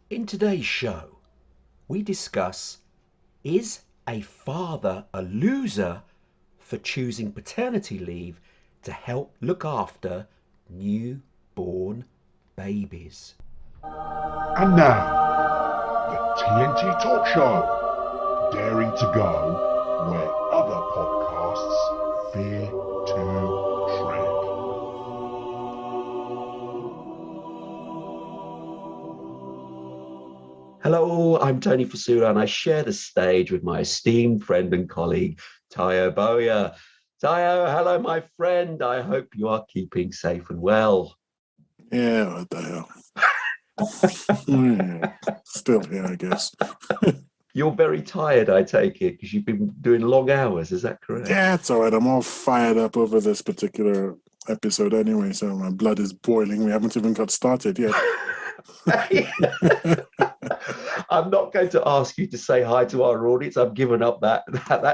In today's show, we discuss, is a father a loser for choosing paternity leave to help look after newborn babies? And now, the TNT Talk Show, daring to go where other podcasts fear to tread. Hello, I'm Tony Fasula, and I share the stage with my esteemed friend and colleague, Tayo Boya. Tayo, hello, my friend. I hope you are keeping safe and well. Yeah, what the hell? Still here, I guess. You're very tired, I take it, because you've been doing long hours. Is that correct? Yeah, it's all right. I'm all fired up over this particular episode anyway, so my blood is boiling. We haven't even got started yet. I'm not going to ask you to say hi to our audience. I've given up that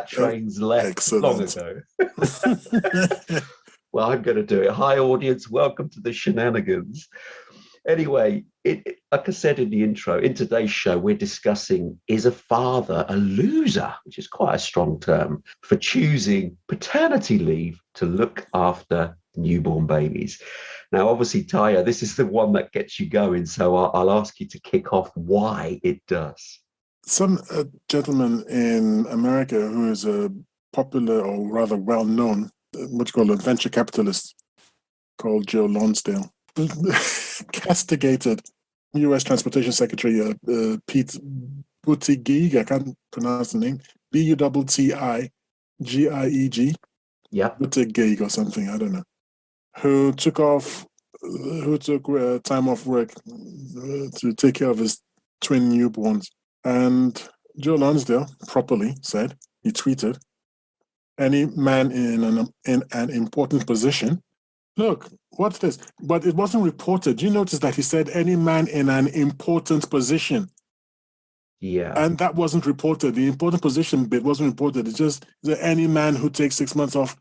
train's left Excellent. long ago. Well, I'm going to do it. Hi, audience. Welcome to the shenanigans. Anyway, like I said in the intro, in today's show, we're discussing, is a father a loser, which is quite a strong term, for choosing paternity leave to look after newborn babies. Now, obviously, Taya, this is the one that gets you going, so I'll ask you to kick off why it does. Some gentleman in America who is a popular or rather well-known, what you call a venture capitalist called Joe Lonsdale, castigated U.S. Transportation Secretary Pete Buttigieg, I can't pronounce the name, Buttigieg, Yeah. Buttigieg or something, I don't know, who took time off work to take care of his twin newborns. And Joe Lonsdale properly said, he tweeted, any man in an important position. Look, what's this? But it wasn't reported. You notice that he said any man in an important position. Yeah. And that wasn't reported. The important position bit wasn't reported. It's just that any man who takes 6 months off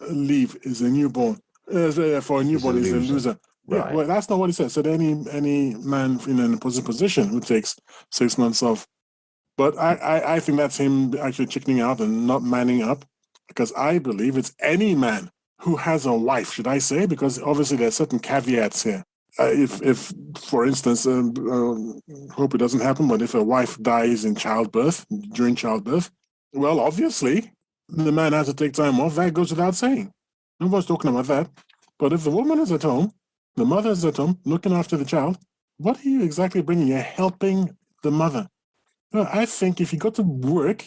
leave is a newborn. For a newborn is a loser. Right. Yeah, well, that's not what he said. So any man in an important position who takes 6 months off. But I think that's him actually chickening out and not manning up, because I believe it's any man who has a wife, should I say, because obviously there are certain caveats here. If, for instance, hope it doesn't happen, but if a wife dies in childbirth, during childbirth, well, obviously, the man has to take time off. That goes without saying. Nobody's talking about that. But if the woman is at home, the mother is at home, looking after the child, what are you exactly bringing? You're helping the mother. I think if you go to work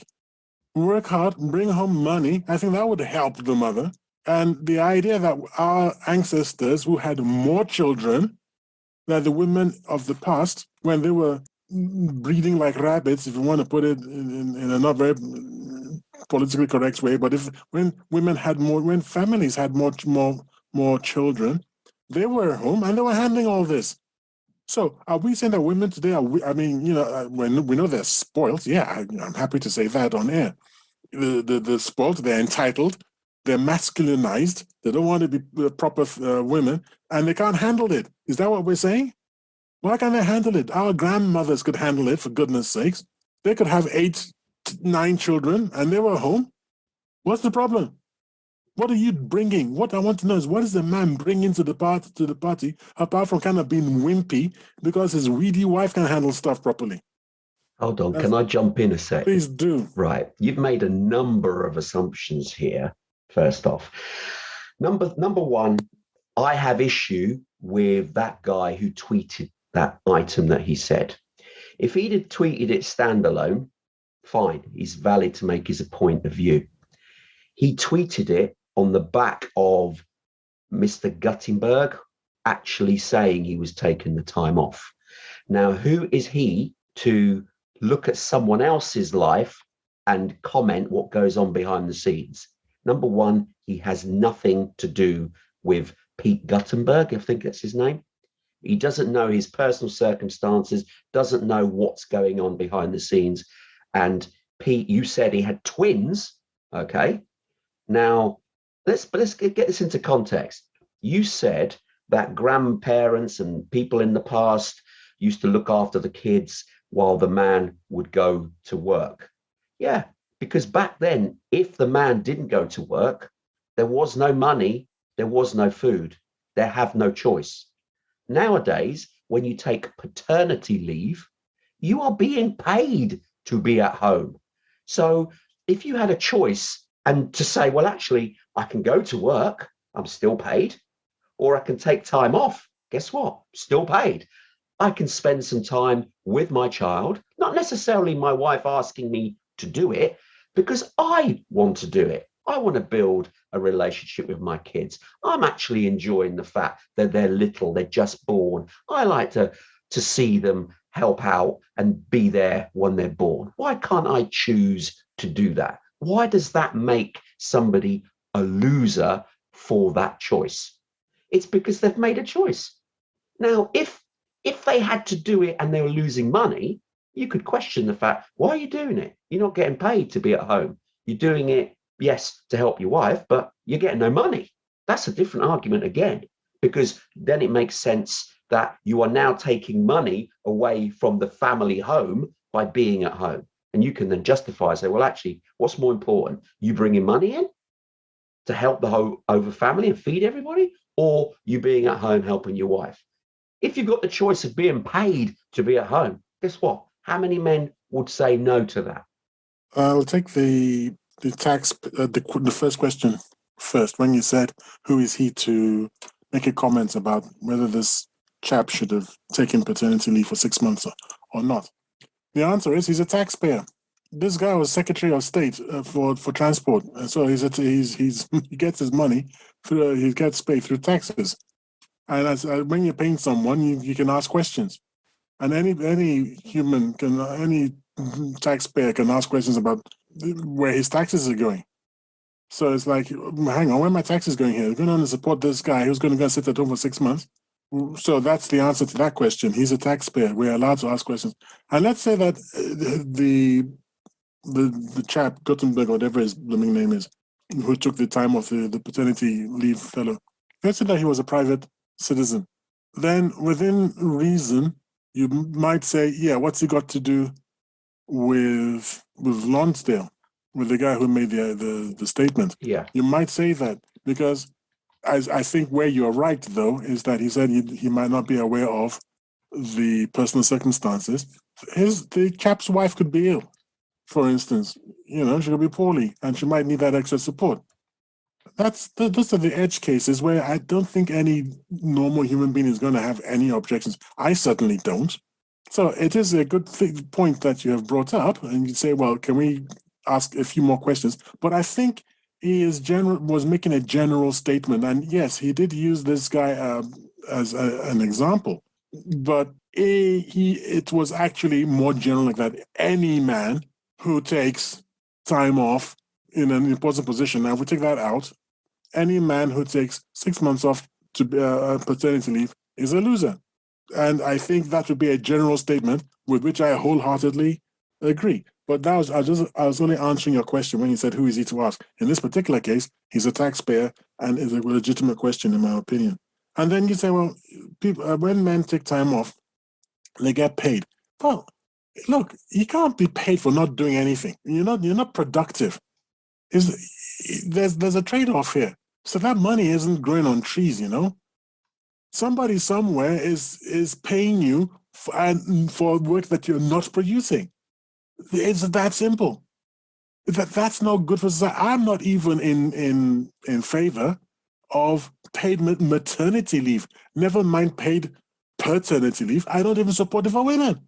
hard, bring home money, I think that would help the mother. And the idea that our ancestors who had more children than the women of the past, when they were breeding like rabbits, if you want to put it in a not very politically correct way, but when families had more children, they were home and they were handling all this. So are we saying that women today when we know they're spoiled? Yeah, I'm happy to say that on air. They're spoiled, they're entitled, they're masculinized, they don't want to be proper women, and they can't handle it. Is that what we're saying? Why can't they handle it? Our grandmothers could handle it, for goodness sakes. They could have 8, 9 children, and they were home. What's the problem? What are you bringing? What I want to know is, what is the man bringing to the party, apart from kind of being wimpy because his weedy wife can handle stuff properly? Hold on, can I jump in a sec? Please do. Right, you've made a number of assumptions here. First off, number one, I have issue with that guy who tweeted that item that he said. If he'd have tweeted it standalone, fine, he's valid to make his point of view. He tweeted it on the back of Mr. Guttenberg actually saying he was taking the time off. Now, who is he to look at someone else's life and comment what goes on behind the scenes? Number one, he has nothing to do with Pete Guttenberg, I think that's his name. He doesn't know his personal circumstances, doesn't know what's going on behind the scenes. And Pete, you said he had twins. Okay. Now, let's get this into context. You said that grandparents and people in the past used to look after the kids while the man would go to work. Yeah, because back then, if the man didn't go to work, there was no money, there was no food, they have no choice. Nowadays, when you take paternity leave, you are being paid to be at home. So if you had a choice and to say, well, actually, I can go to work, I'm still paid, or I can take time off, guess what? Still paid. I can spend some time with my child, not necessarily my wife asking me to do it, because I want to do it. I want to build a relationship with my kids. I'm actually enjoying the fact that they're little, they're just born. I like to see them help out and be there when they're born. Why can't I choose to do that? Why does that make somebody a loser for that choice? It's because they've made a choice. Now, if they had to do it and they were losing money, you could question the fact, why are you doing it? You're not getting paid to be at home. You're doing it, yes, to help your wife, but you're getting no money. That's a different argument again, because then it makes sense that you are now taking money away from the family home by being at home. And you can then justify, say, well, actually, what's more important? You bringing money in to help the whole over family and feed everybody, or you being at home helping your wife? If you've got the choice of being paid to be at home, guess what? How many men would say no to that? I'll take the first question first. When you said, who is he to make a comment about whether this chap should have taken paternity leave for 6 months or not? The answer is he's a taxpayer. This guy was Secretary of State for transport, and so he gets his money through he gets paid through taxes. And when you're paying someone, you can ask questions, and any taxpayer can ask questions about where his taxes are going. So it's like, hang on, where are my taxes going here? They're going to support this guy who's going to go sit at home for 6 months. So that's the answer to that question. He's a taxpayer. We're allowed to ask questions. And let's say that the chap, Gutenberg, whatever his blooming name is, who took the time off, the paternity leave fellow, let's say that he was a private citizen. Then within reason, you might say, yeah, what's he got to do with Lonsdale, with the guy who made the statement? Yeah. You might say that because I think where you're right, though, is that he said he might not be aware of the personal circumstances. The chap's wife could be ill, for instance. She could be poorly, and she might need that extra support. Those are the edge cases where I don't think any normal human being is going to have any objections. I certainly don't. So it is a good point that you have brought up, and you say, well, can we ask a few more questions? But I think he was making a general statement, and yes, he did use this guy as an example, but it was actually more general, like that any man who takes time off in an important position. Now, if we take that out, any man who takes 6 months off to paternity leave is a loser. And I think that would be a general statement with which I wholeheartedly agree. But I was only answering your question when you said, who is he to ask? In this particular case, he's a taxpayer, and it's a legitimate question, in my opinion. And then you say, well, people, when men take time off, they get paid. Well, look, you can't be paid for not doing anything. You're not productive. There's a trade-off here. So that money isn't growing on trees, Somebody somewhere is paying you for work that you're not producing. It's that simple. That's not good for society. I'm not even in favor of paid maternity leave. Never mind paid paternity leave. I don't even support it for women.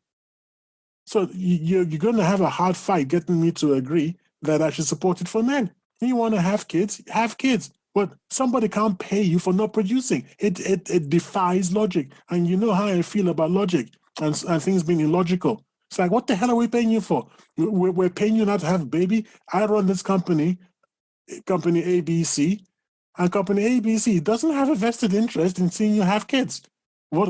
So you're going to have a hard fight getting me to agree that I should support it for men. You want to have kids? Have kids. But somebody can't pay you for not producing. It defies logic. And you know how I feel about logic and things being illogical. It's like, what the hell are we paying you for? We're paying you not to have a baby. I run this company ABC, and company ABC doesn't have a vested interest in seeing you have kids. What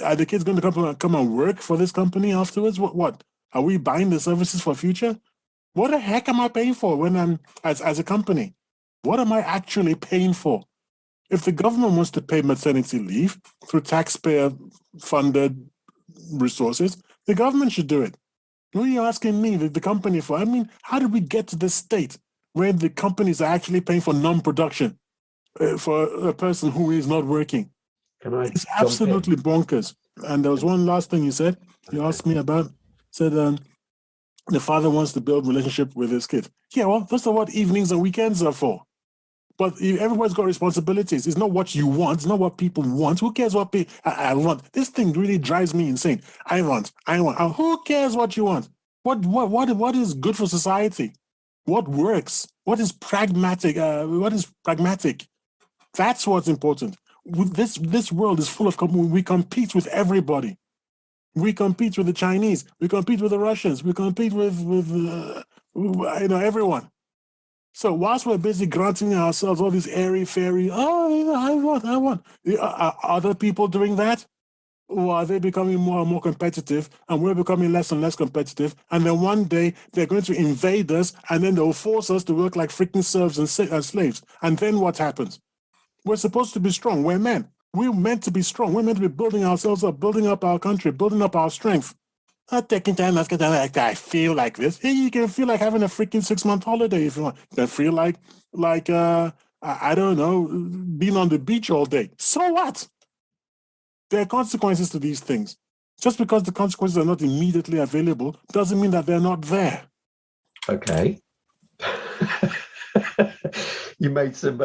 are the kids going to come and work for this company afterwards? What are we buying the services for future? What the heck am I paying for when I'm as a company? What am I actually paying for? If the government wants to pay maternity leave through taxpayer-funded resources. The government should do it. What are you asking me, the company, for? I mean, how did we get to this state where the companies are actually paying for non-production for a person who is not working? Can I It's jump in? absolutely bonkers. And there was one last thing you said. You asked me about, said the father wants to build relationship with his kid. Yeah, well, that's not what evenings and weekends are for. But everybody's got responsibilities. It's not what you want. It's not what people want. Who cares what I want? This thing really drives me insane. I want. Who cares what you want? What is good for society? What works? What is pragmatic? That's what's important. This world is full of companies. We compete with everybody. We compete with the Chinese. We compete with the Russians. We compete with everyone. So whilst we're busy granting ourselves all these airy-fairy, I want. Are other people doing that? Or are they becoming more and more competitive, and we're becoming less and less competitive? And then one day they're going to invade us, and then they'll force us to work like freaking serfs and slaves. And then what happens? We're supposed to be strong. We're men. We're meant to be strong. We're meant to be building ourselves up, building up our country, building up our strength. Not taking time, I feel like this. Hey, you can feel like having a freaking 6-month holiday if you want. You can feel like I don't know, being on the beach all day. So what? There are consequences to these things. Just because the consequences are not immediately available doesn't mean that they're not there. Okay. You made some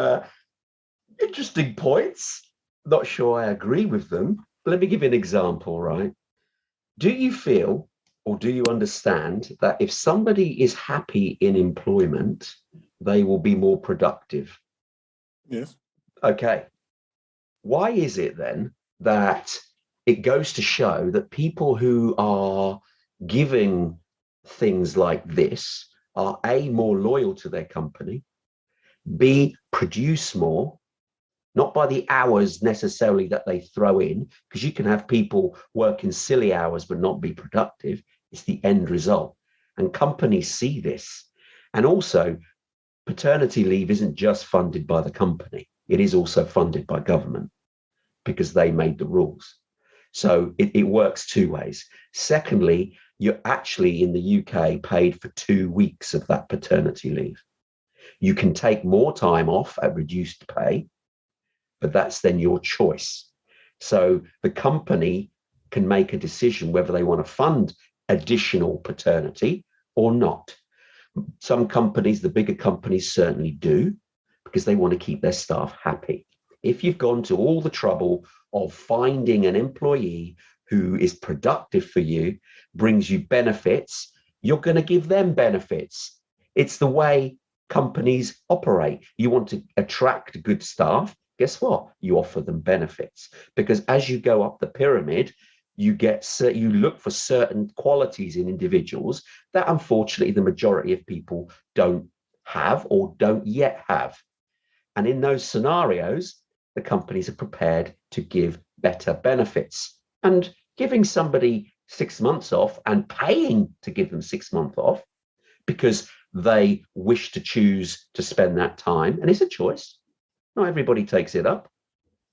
interesting points. Not sure I agree with them. But let me give you an example, right? Do you feel or do you understand that if somebody is happy in employment, they will be more productive? Yes. Okay. Why is it then that it goes to show that people who are giving things like this are A, more loyal to their company, B, produce more, not by the hours necessarily that they throw in, because you can have people working silly hours but not be productive. It's the end result. And companies see this. And also, paternity leave isn't just funded by the company. It is also funded by government because they made the rules. So it works two ways. Secondly, you're actually in the UK paid for 2 weeks of that paternity leave. You can take more time off at reduced pay, but that's then your choice. So the company can make a decision whether they want to fund additional paternity or not. Some companies, the bigger companies, certainly do because they want to keep their staff happy. If you've gone to all the trouble of finding an employee who is productive for you, brings you benefits, you're going to give them benefits. It's the way companies operate. You want to attract good staff. Guess what? You offer them benefits because as you go up the pyramid, you look for certain qualities in individuals that unfortunately the majority of people don't have or don't yet have. And in those scenarios, the companies are prepared to give better benefits. And giving somebody 6 months off and paying to give them 6 months off because they wish to choose to spend that time, and it's a choice. Not everybody takes it up.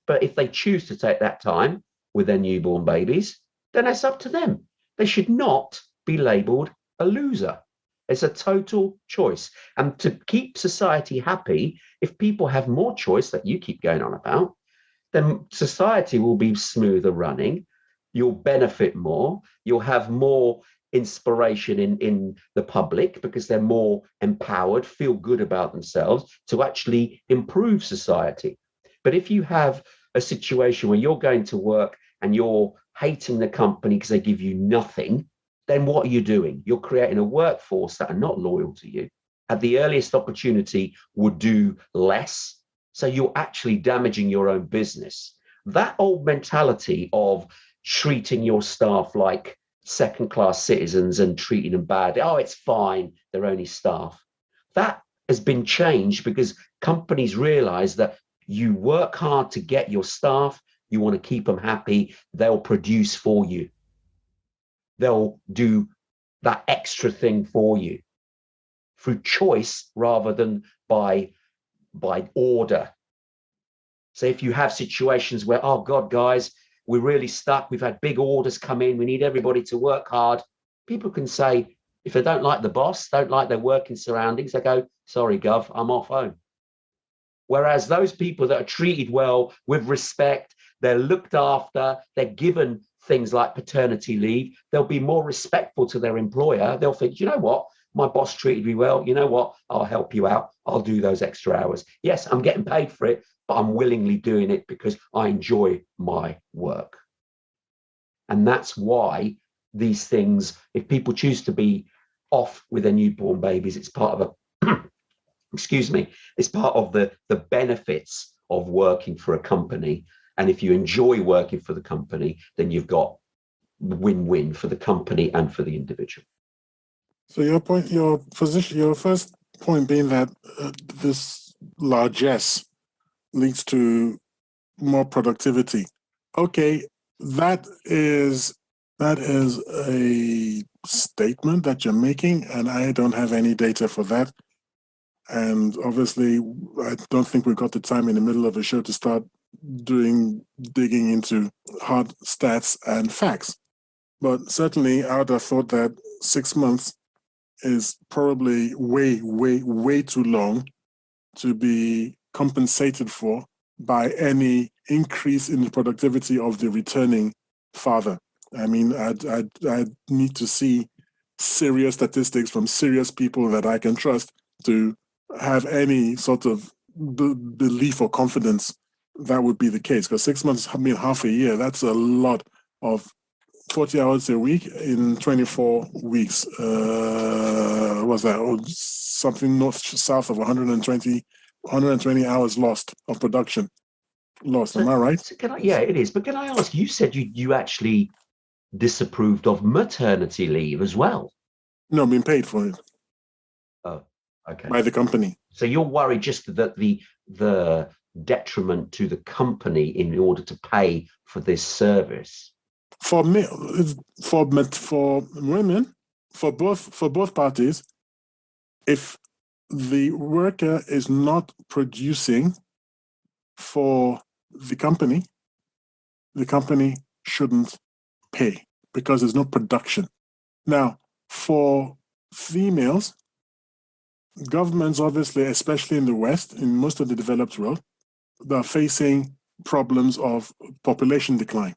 But if they choose to take that time with their newborn babies, then it's up to them. They should not be labeled a loser. It's a total choice. And to keep society happy, if people have more choice that you keep going on about, then society will be smoother running. You'll benefit more. You'll have more inspiration in the public because they're more empowered, feel good about themselves to actually improve society. But if you have a situation where you're going to work and you're hating the company because they give you nothing, then what are you doing? You're creating a workforce that are not loyal to you. At the earliest opportunity would do less. So you're actually damaging your own business. That old mentality of treating your staff like second-class citizens and treating them badly. Oh, it's fine. They're only staff. That has been changed because companies realize that you work hard to get your staff. You want to keep them happy. They'll produce for you. They'll do that extra thing for you through choice rather than by order. So if you have situations where, oh God, guys, we're really stuck. We've had big orders come in. We need everybody to work hard. People can say, if they don't like the boss, don't like their working surroundings, they go, sorry, Gov, I'm off home. Whereas those people that are treated well, with respect, they're looked after, they're given things like paternity leave, they'll be more respectful to their employer. They'll think, you know what? My boss treated me well. You know what? I'll help you out. I'll do those extra hours. Yes, I'm getting paid for it, but I'm willingly doing it because I enjoy my work. And that's why these things, if people choose to be off with their newborn babies, it's part of a, excuse me, it's part of the benefits of working for a company. And if you enjoy working for the company, then you've got win-win for the company and for the individual. So your point, your position, your first point being that this largesse leads to more productivity. Okay, that is a statement that you're making, and I don't have any data for that. And obviously, I don't think we've got the time in the middle of a show to start digging into hard stats and facts. But certainly, I would have thought that 6 months is probably way too long to be compensated for by any increase in the productivity of the returning father. I mean, I'd need to see serious statistics from serious people that I can trust to have any sort of belief or confidence that would be the case. Because 6 months, I mean, half a year, that's a lot of 40 hours a week in 24 weeks. Was that something south of 120 hours lost of production lost? Am I right? So yeah, it is. But can I ask, you said you actually disapproved of maternity leave as well. No, being paid for it. Oh, okay. By the company. So you're worried just that the detriment to the company in order to pay for this service. For me, for women, for both parties, if the worker is not producing for the company shouldn't pay because there's no production. Now, for females, governments, obviously, especially in the West, in most of the developed world, they're facing problems of population decline.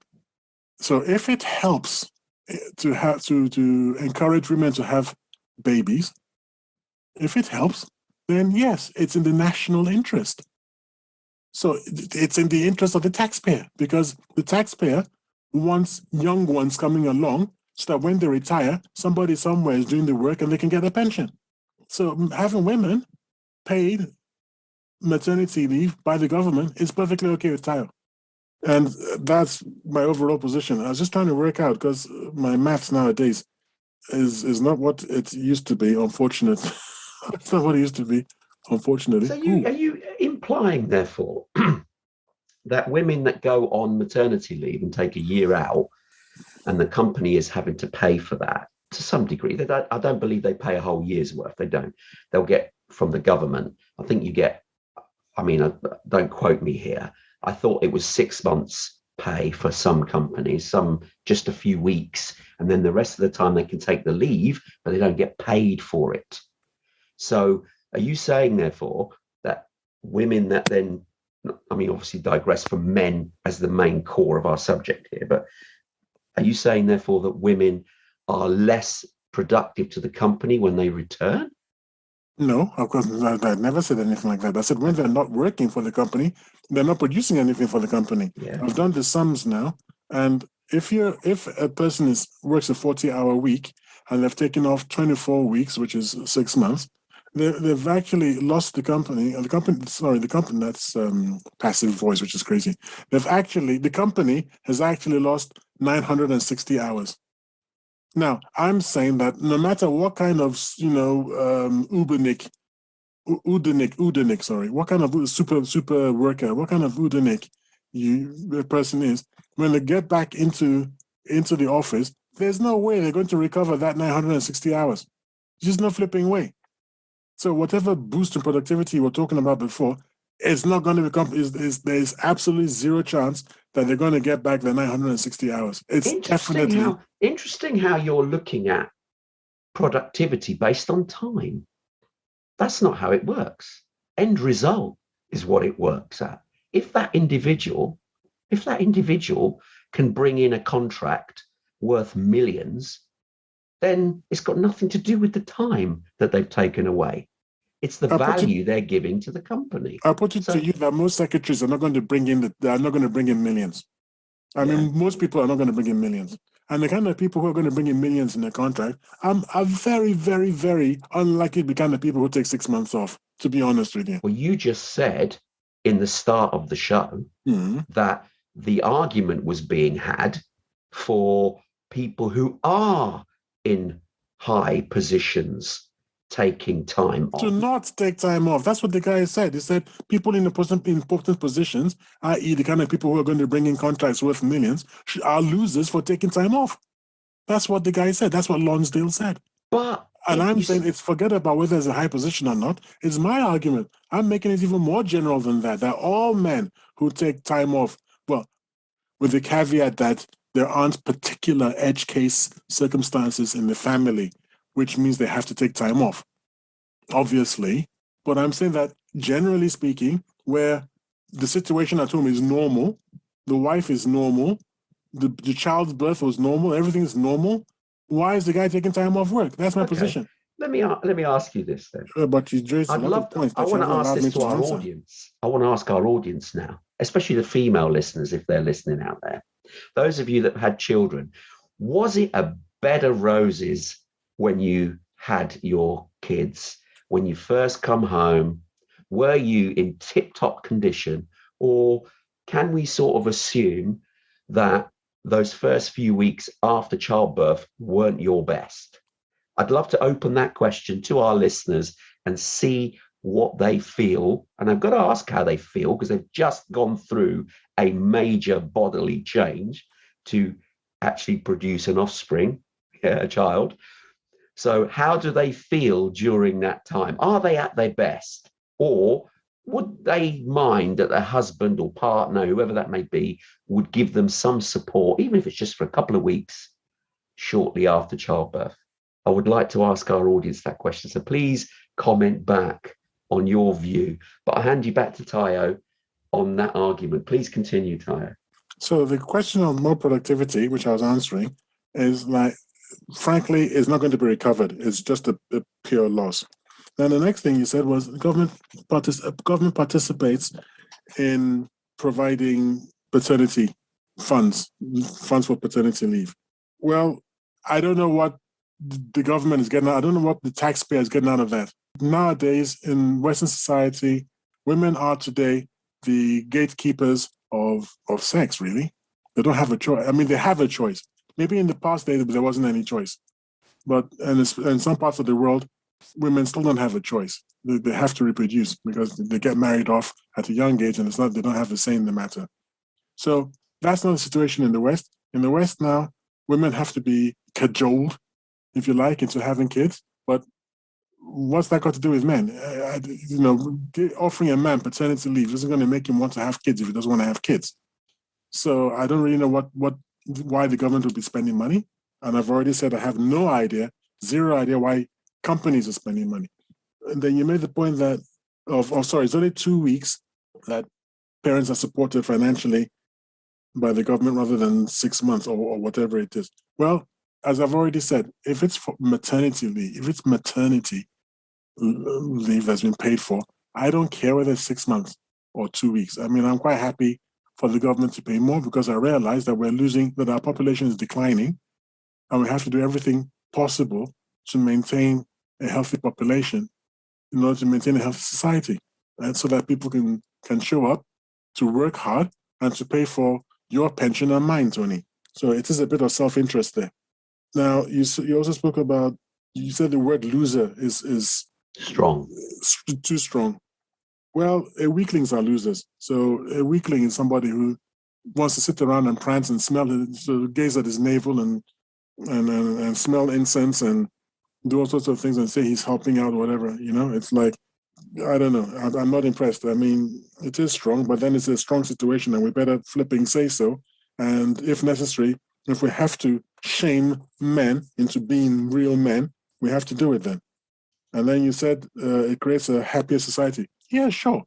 So if it helps to have to encourage women to have babies, if it helps, then yes, it's in the national interest. So it's in the interest of the taxpayer, because the taxpayer wants young ones coming along so that when they retire, somebody somewhere is doing the work and they can get a pension. So having women paid maternity leave by the government is perfectly okay with Tayo. And that's my overall position. I was just trying to work out, because my maths nowadays is not what it used to be, unfortunately. It's not what it used to be, unfortunately. So are you implying, therefore, that women that go on maternity leave and take a year out, and the company is having to pay for that to some degree? I don't believe they pay a whole year's worth. They don't. They'll get from the government. I think you get, I mean, don't quote me here. I thought it was 6 months pay for some companies, some just a few weeks, and then the rest of the time they can take the leave, but they don't get paid for it. So are you saying, therefore, that women that then, I mean, obviously digress from men as the main core of our subject here, but are you saying, therefore, that women are less productive to the company when they return? No, of course, I never said anything like that. I said when they're not working for the company, they're not producing anything for the company. Yeah. I've done the sums now, and if a person works a 40-hour week and they've taken off 24 weeks, which is 6 months, they've actually lost the company. The company that's passive voice, which is crazy. The company has actually lost 960 hours. Now, I'm saying that no matter what kind of, Udenik, what kind of super worker, what kind of Udenik the person is, when they get back into the office, there's no way they're going to recover that 960 hours. Just no flipping way. So whatever boost in productivity we're talking about before, it's not going to become, there's absolutely zero chance that they're going to get back the 960 hours. It's Interesting how you're looking at productivity based on time. That's not how it works. End result is what it works at. If that individual can bring in a contract worth millions, then it's got nothing to do with the time that they've taken away. It's the value they're giving to the company. I'll put it to you that most secretaries are not going to bring in millions. I mean, most people are not going to bring in millions. And the kind of people who are going to bring in millions in their contract are very, very, very unlikely to be kind of people who take 6 months off, to be honest with you. Well, you just said in the start of the show that the argument was being had for people who are in high positions taking time off. To not take time off. That's what the guy said. He said people in important positions, i.e. the kind of people who are going to bring in contracts worth millions, are losers for taking time off. That's what the guy said. That's what Lonsdale said. And I'm saying it's forget about whether it's a high position or not. It's my argument. I'm making it even more general than that all men who take time off, well, with the caveat that there aren't particular edge case circumstances in the family, which means they have to take time off, obviously. But I'm saying that generally speaking, where the situation at home is normal, the wife is normal, the child's birth was normal, everything is normal, why is the guy taking time off work? That's my position. Let me ask you this then. But you raised a lot of points. I want to ask this to our audience. I want to ask our audience now, especially the female listeners, if they're listening out there. Those of you that had children, was it a bed of roses when you had your kids? When you first come home, were you in tip-top condition, or can we sort of assume that those first few weeks after childbirth weren't your best? I'd love to open that question to our listeners and see what they feel. And I've got to ask how they feel, because they've just gone through a major bodily change to actually produce an offspring, a child. So how do they feel during that time? Are they at their best? Or would they mind that their husband or partner, whoever that may be, would give them some support, even if it's just for a couple of weeks shortly after childbirth? I would like to ask our audience that question. So please comment back on your view. But I'll hand you back to Tayo on that argument. Please continue, Tayo. So the question of more productivity, which I was answering, is like, frankly, is not going to be recovered. It's just a pure loss. Then the next thing you said was government participates in providing paternity funds for paternity leave. Well, I don't know what the government is getting out. I don't know what the taxpayer is getting out of that. Nowadays, in Western society, women are today the gatekeepers of sex, really. They don't have a choice. I mean, they have a choice. Maybe in the past there wasn't any choice. But in some parts of the world, women still don't have a choice. They have to reproduce because they get married off at a young age, and they don't have a say in the matter. So that's not the situation in the West. In the West now, women have to be cajoled, if you like, into having kids. But what's that got to do with men? Offering a man paternity leave isn't going to make him want to have kids if he doesn't want to have kids. So I don't really know why the government would be spending money. And I've already said I have no idea, zero idea why companies are spending money. And then you made the point that it's only 2 weeks that parents are supported financially by the government rather than 6 months or whatever it is. Well, as I've already said, if it's for maternity leave, if it's maternity leave that's been paid for, I don't care whether it's 6 months or 2 weeks. I mean, I'm quite happy for the government to pay more because I realize that our population is declining and we have to do everything possible to maintain a healthy population in order to maintain a healthy society, and so that people can show up to work hard and to pay for your pension and mine, Tony. So it is a bit of self-interest there. Now, you also spoke about, you said the word loser is strong, too strong. Well, weaklings are losers. So a weakling is somebody who wants to sit around and prance and smell it, so gaze at his navel and smell incense and do all sorts of things and say he's helping out or whatever. It's like I don't know. I'm not impressed. I mean, it is strong, but then it's a strong situation, and we better flipping say so. And if necessary, if we have to shame men into being real men, we have to do it then. And then you said it creates a happier society. Yeah, sure.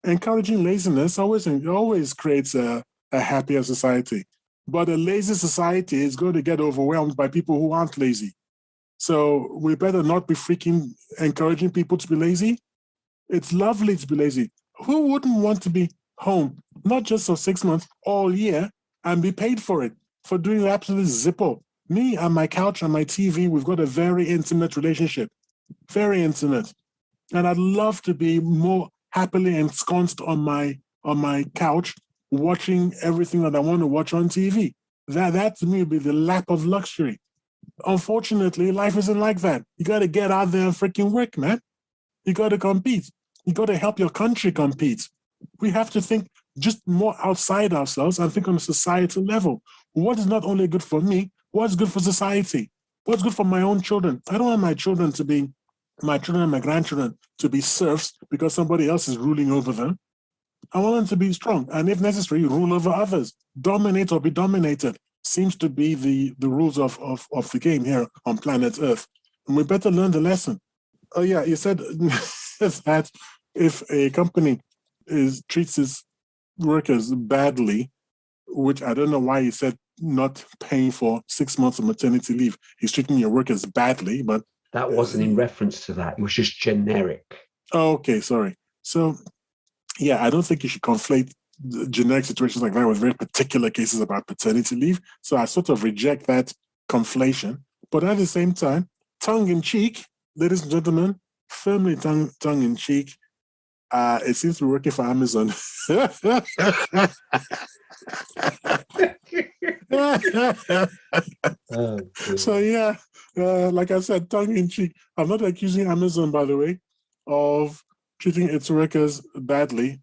Encouraging laziness always creates a happier society. But a lazy society is going to get overwhelmed by people who aren't lazy. So we better not be freaking encouraging people to be lazy. It's lovely to be lazy. Who wouldn't want to be home, not just for 6 months, all year, and be paid for it, for doing absolute zippo? Me and my couch and my TV, we've got a very intimate relationship, very intimate. And I'd love to be more happily ensconced on my couch, watching everything that I want to watch on TV. That to me would be the lap of luxury. Unfortunately, life isn't like that. You got to get out there and freaking work, man. You got to compete. You got to help your country compete. We have to think just more outside ourselves and think on a societal level. What is not only good for me, what's good for society? What's good for my own children? I don't want my children and my grandchildren to be serfs because somebody else is ruling over them. I want them to be strong, and if necessary, rule over others. Dominate or be dominated seems to be the rules of the game here on planet Earth. And we better learn the lesson. Oh yeah, you said that if a company treats its workers badly, which I don't know why he said not paying for 6 months of maternity leave, he's treating your workers badly, but that wasn't in reference to that. It was just generic. Oh, okay, sorry. So yeah, I don't think you should conflate generic situations like that with very particular cases about paternity leave. So I sort of reject that conflation. But at the same time, tongue in cheek, ladies and gentlemen, firmly tongue in cheek, it seems to be working for Amazon. So yeah, like I said, tongue in cheek. I'm not accusing Amazon, by the way, of treating its workers badly,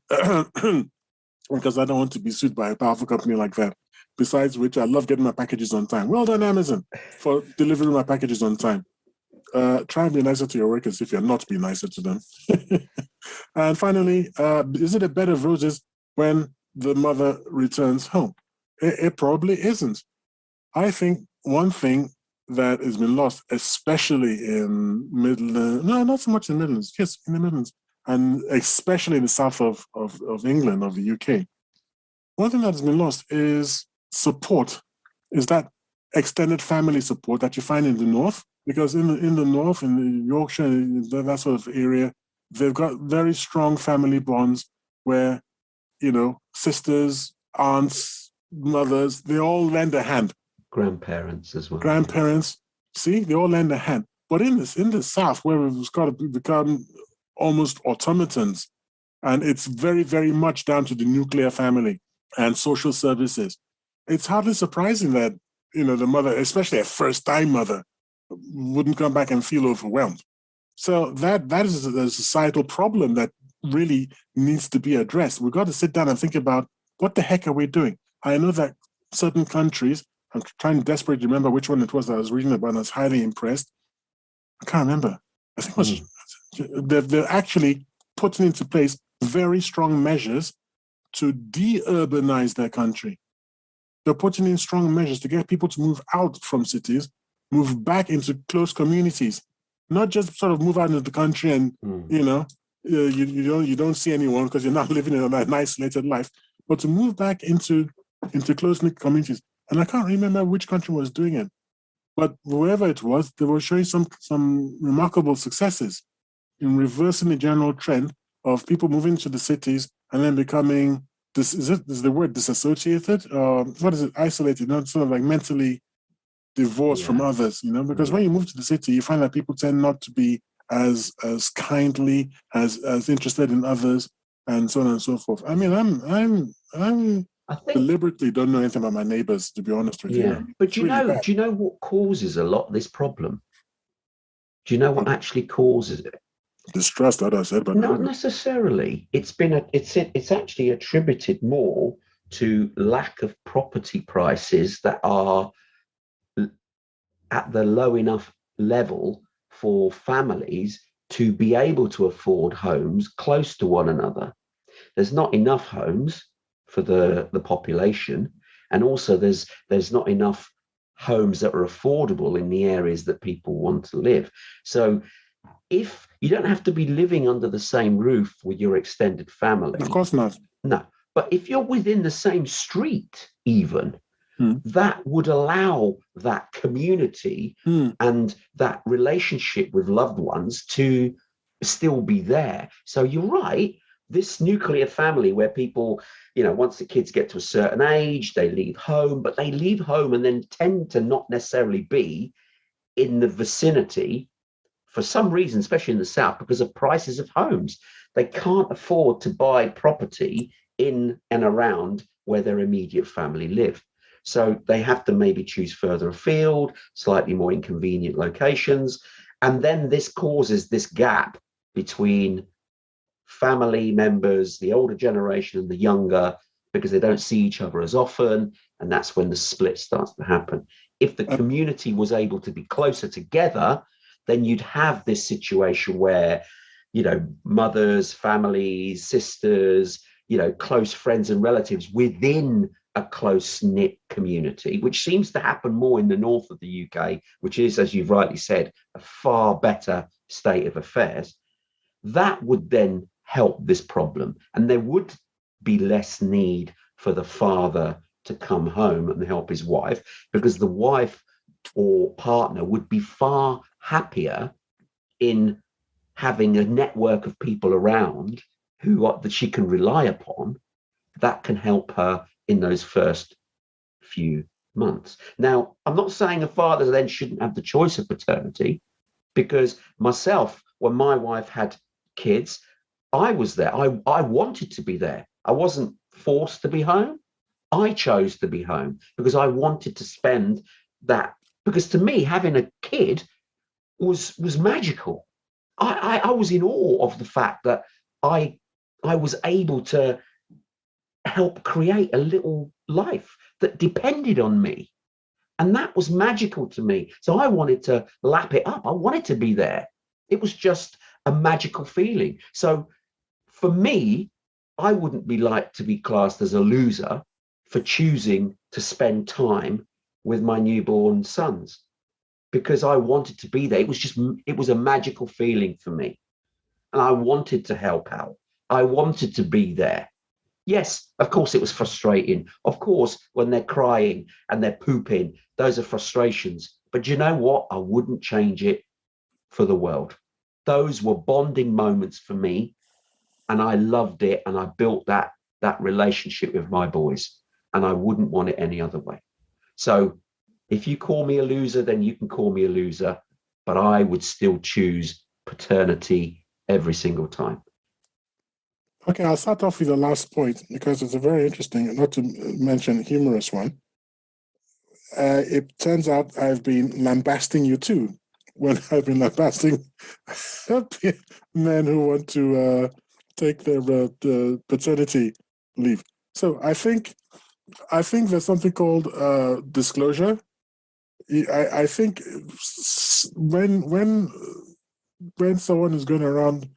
because I don't want to be sued by a powerful company like that. Besides which, I love getting my packages on time. Well done, Amazon, for delivering my packages on time. Try and be nicer to your workers if you're not being nicer to them. And finally, is it a bed of roses when the mother returns home? It probably isn't. I think one thing that has been lost, especially in Midlands, no, not so much in the Midlands, yes, in the Midlands, and especially in the south of England, of the UK. One thing that has been lost is support, is that extended family support that you find in the north. Because in the north, in the Yorkshire, that sort of area, they've got very strong family bonds where, sisters, aunts, mothers, they all lend a hand. Grandparents as well. Grandparents, see, they all lend a hand. But in the south, where we've got to become almost automatons, and it's very, very much down to the nuclear family and social services, it's hardly surprising that, the mother, especially a first-time mother, wouldn't come back and feel overwhelmed. So that is a societal problem that really needs to be addressed. We've got to sit down and think about what the heck are we doing? I know that certain countries, I'm trying desperately to remember which one it was that I was reading about and I was highly impressed. I can't remember. I think it was, they're actually putting into place very strong measures to de-urbanize their country. They're putting in strong measures to get people to move out from cities, move back into close communities, not just sort of move out into the country and you don't see anyone because you're not living in an isolated life, but to move back into close-knit communities. And I can't remember which country was doing it, but whoever it was, they were showing some remarkable successes in reversing the general trend of people moving to the cities and then becoming is the word disassociated? What is it? Isolated, not sort of like mentally divorced from others, because when you move to the city, you find that people tend not to be as kindly, as interested in others, and so on and so forth. I mean, I think deliberately don't know anything about my neighbors, to be honest with you. But do you know what causes a lot of this problem? Do you know what actually causes it? Distrust, that I said, but not necessarily. It's actually attributed more to lack of property prices that are at the low enough level for families to be able to afford homes close to one another. There's not enough homes for the population, and also there's not enough homes that are affordable in the areas that people want to live. So if you don't have to be living under the same roof with your extended family. Of course not. No. But if you're within the same street, even, Mm. that would allow that community and that relationship with loved ones to still be there. So you're right. This nuclear family where people, once the kids get to a certain age, they leave home, but they leave home and then tend to not necessarily be in the vicinity for some reason, especially in the South, because of prices of homes. They can't afford to buy property in and around where their immediate family live. So they have to maybe choose further afield, slightly more inconvenient locations. And then this causes this gap between family members, the older generation and the younger, because they don't see each other as often. And that's when the split starts to happen. If the community was able to be closer together, then you'd have this situation where, mothers, families, sisters, close friends and relatives within a close-knit community, which seems to happen more in the north of the UK, which is, as you've rightly said, a far better state of affairs. That would then help this problem. And there would be less need for the father to come home and help his wife, because the wife or partner would be far happier in having a network of people around that she can rely upon that can help her in those first few months. Now, I'm not saying a father then shouldn't have the choice of paternity, because myself, when my wife had kids, I was there. I wanted to be there. I wasn't forced to be home. I chose to be home because I wanted to spend that. Because to me, having a kid was magical. I was in awe of the fact that I was able to help create a little life that depended on me. And that was magical to me. So I wanted to lap it up. I wanted to be there. It was just a magical feeling. So for me, I wouldn't be like to be classed as a loser for choosing to spend time with my newborn sons, because I wanted to be there. It was a magical feeling for me. And I wanted to help out. I wanted to be there. Yes, of course, it was frustrating. Of course, when they're crying and they're pooping, those are frustrations. But you know what? I wouldn't change it for the world. Those were bonding moments for me. And I loved it. And I built that relationship with my boys. And I wouldn't want it any other way. So if you call me a loser, then you can call me a loser. But I would still choose paternity every single time. Okay, I'll start off with the last point because it's a very interesting, not to mention humorous one. It turns out I've been lambasting you too, when I've been lambasting men who want to take their paternity leave. So I think there's something called disclosure. I think when someone is going around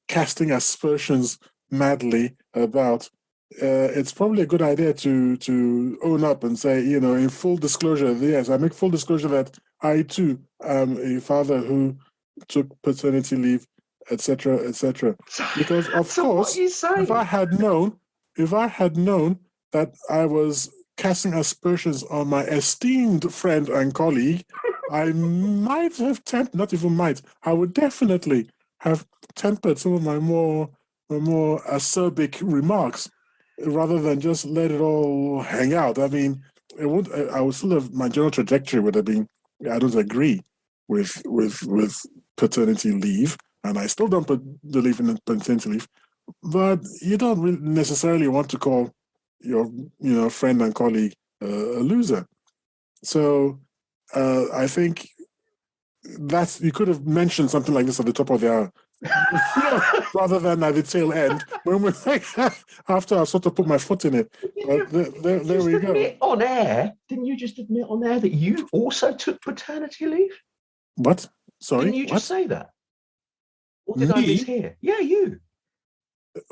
casting aspersions madly about, it's probably a good idea to own up and say, in full disclosure, yes, I make full disclosure that I too am a father who took paternity leave, etc., etc. Because of course, if I had known that I was casting aspersions on my esteemed friend and colleague, I might have I would definitely have tempered some of my more acerbic remarks rather than just let it all hang out. I mean, I would still have, my general trajectory would have been, I don't agree with paternity leave, and I still don't believe in paternity leave, but you don't really necessarily want to call your friend and colleague a loser. So I think you could have mentioned something like this at the top of the hour. Rather than at the tail end, when we're like, after I sort of put my foot in it. But there we go. On air, didn't you just admit on air that you also took paternity leave? What? Sorry? Didn't you just say that? Or did I Me? mishear? Yeah, you.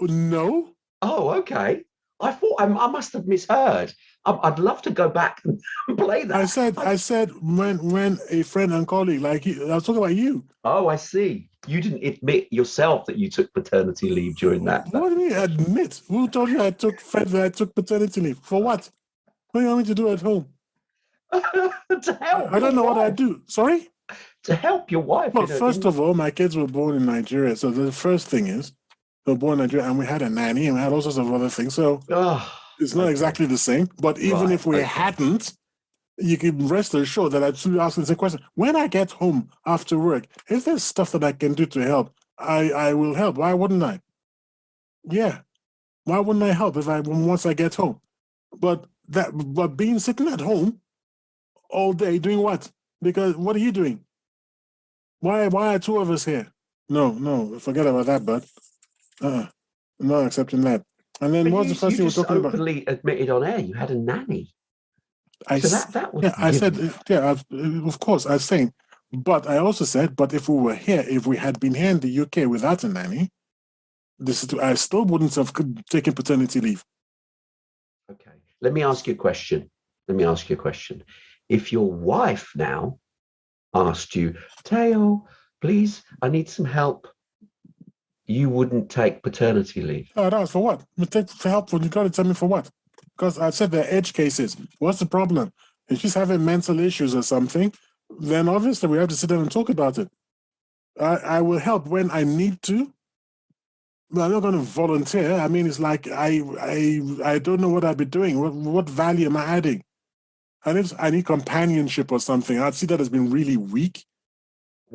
No. Oh, okay. I thought I must have misheard. I'd love to go back and play that. I said when a friend and colleague like you, I was talking about you. Oh, I see. You didn't admit yourself that you took paternity leave during that What do you mean discussion. admit? Who told you I took paternity leave? For what? What do you want me to do at home? To help I don't your know what I wife. do. Sorry? To help your wife Well, in first of all, my kids were born in Nigeria. So the first thing is they were born in Nigeria and we had a nanny and we had all sorts of other things. So oh, it's not okay. exactly the same. But even Right. if we Okay. hadn't, you can rest assured that I'd still asking the same question. When I get home after work, if there's stuff that I can do to help, I will help. Why wouldn't I? Yeah. Why wouldn't I help if I once I get home? But being sitting at home all day doing what? Because what are you doing? Why are two of us here? No, forget about that, bud. I'm not accepting that. And then But what's the first you thing we're just talking about? openly admitted on air you had a nanny. So that would Yeah, I give said, you. yeah, of course, I was saying, but I also said, but if we were here, if we had been here in the UK without a nanny, I still wouldn't have taken paternity leave. Okay. Let me ask you a question. If your wife now asked you, Teo, please, I need some help, you wouldn't take paternity leave. Oh, that was for what? For help, you got to tell me for what? Because I said there are edge cases. What's the problem? If she's having mental issues or something, then obviously we have to sit down and talk about it. I will help when I need to, but I'm not going to volunteer. I mean, it's like I don't know what I'd be doing. What value am I adding? And if I need companionship or something, I'd see that as being really weak.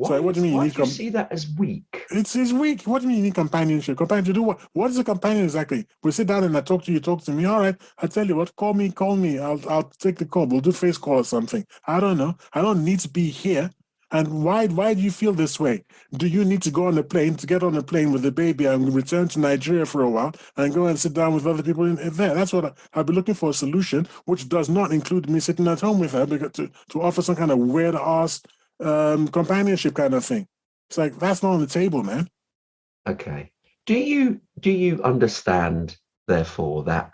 So what do you mean you Why need do you see that as weak? It's weak. What do you mean you need companionship? Companionship to do what? What is a companion exactly? We sit down and I talk to you, talk to me. All right. I tell you what, call me. I'll take the call. We'll do face call or something. I don't know. I don't need to be here. And why do you feel this way? Do you need to go on a plane, to get on a plane with the baby and return to Nigeria for a while and go and sit down with other people in there? That's what I'll be looking for, a solution, which does not include me sitting at home with her because to offer some kind of weird ass companionship kind of thing. It's like, that's not on the table, man. Okay. Do you understand, therefore, that